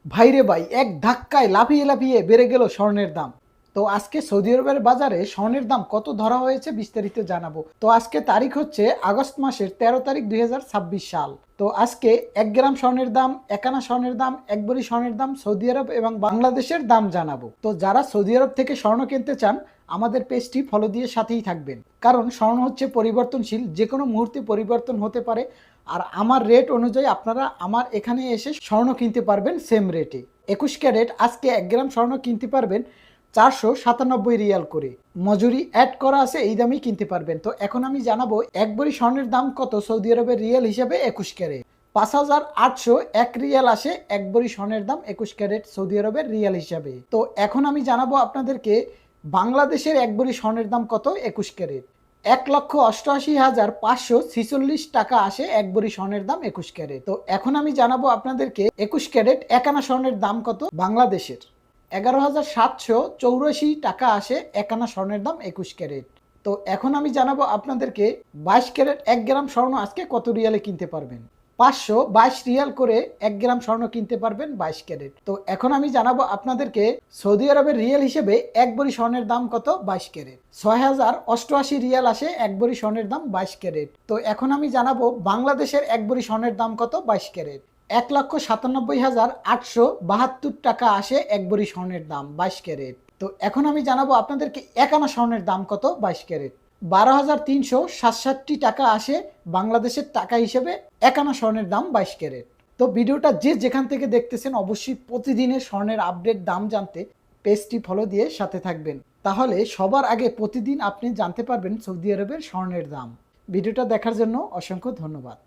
ভাইরে ভাই, এক ধাক্কায় লাফিয়ে লাফিয়ে বেড়ে গেল স্বর্ণের দাম। তো আজকে সৌদি আরবের বাজারে স্বর্ণের দাম কত ধরা হয়েছে বিস্তারিত জানাবো। তো আজকে তারিখ হচ্ছে আগস্ট মাসের 13 তারিখ 2026 সাল। তো আজকে 1 গ্রাম স্বর্ণের দাম, 1 আনা স্বর্ণের দাম, 1 ভরি স্বর্ণের দাম, সৌদি আরব এবং বাংলাদেশের দাম জানাবো। তো যারা সৌদি আরব থেকে স্বর্ণ কিনতে চান আমাদের পেজটি ফলো দিয়ে সাথেই থাকবেন, কারণ স্বর্ণ হচ্ছে পরিবর্তনশীল, যে কোনো মুহূর্তে পরিবর্তন হতে পারে। আর আমার রেট অনুযায়ী আপনারা আমার এখানে এসে স্বর্ণ কিনতে পারবেন সেম রেটে। 21 ক্যারেট আজকে 1 গ্রাম স্বর্ণ কিনতে পারবেন 497 রিয়াল করে। মজুরি অ্যাড করা আছে, এই দামেই কিনতে পারবেন। তো এখন আমি জানাবো 1 ভরি স্বর্ণের দাম কত সৌদি আরবের রিয়াল হিসাবে 21 ক্যারেট। 5,801 রিয়াল আসে 1 ভরি স্বর্ণের দাম 21 ক্যারেট সৌদি আরবের রিয়াল হিসাবে। তো এখন আমি জানাবো আপনাদেরকে বাংলাদেশের 1 ভরি স্বর্ণের দাম কত 21 ক্যারেট। 1,88,546 টাকা আসে 1 ভরি স্বর্ণের দাম 21 ক্যারেট। তো এখন আমি জানাবো আপনাদেরকে 21 ক্যারেট 1 আনা স্বর্ণের দাম কত বাংলাদেশের। 11,784 টাকা আসে 1 আনা স্বর্ণের দাম 21 ক্যারেট। তো এখন আমি জানাবো আপনাদেরকে 22 ক্যারেট 1 গ্রাম স্বর্ণ আজকে কত রিয়ালে কিনতে পারবেন। 522 রিয়াল করে 1 গ্রাম স্বর্ণ কিনতে পারবেন 22 ক্যারেট। তো এখন আমি জানাবো আপনাদেরকে সৌদি আরবের রিয়াল হিসেবে 1 ভরি স্বর্ণের দাম কত 22 ক্যারেট। 6,088 রিয়াল আসে 1 ভরি স্বর্ণের দাম 22 ক্যারেট। তো এখন আমি জানাবো বাংলাদেশের 1 ভরি স্বর্ণের দাম কত 22 ক্যারেট। 1,97,872 টাকা আসে 1 ভরি স্বর্ণের দাম 22 ক্যারেট। তো এখন আমি জানাবো আপনাদেরকে 1 আনা স্বর্ণের দাম কত 22 ক্যারেট। 12,367 টাকা আসে বাংলাদেশের টাকা হিসেবে 1 আনা স্বর্ণের দাম 22 ক্যারেট। তো ভিডিওটা যে যেখান থেকে দেখতেছেন অবশ্যই প্রতিদিনের স্বর্ণের আপডেট দাম জানতে পেজটি ফলো দিয়ে সাথে থাকবেন, তাহলে সবার আগে প্রতিদিন আপনি জানতে পারবেন সৌদি আরবের স্বর্ণের দাম। ভিডিওটা দেখার জন্য অসংখ্য ধন্যবাদ।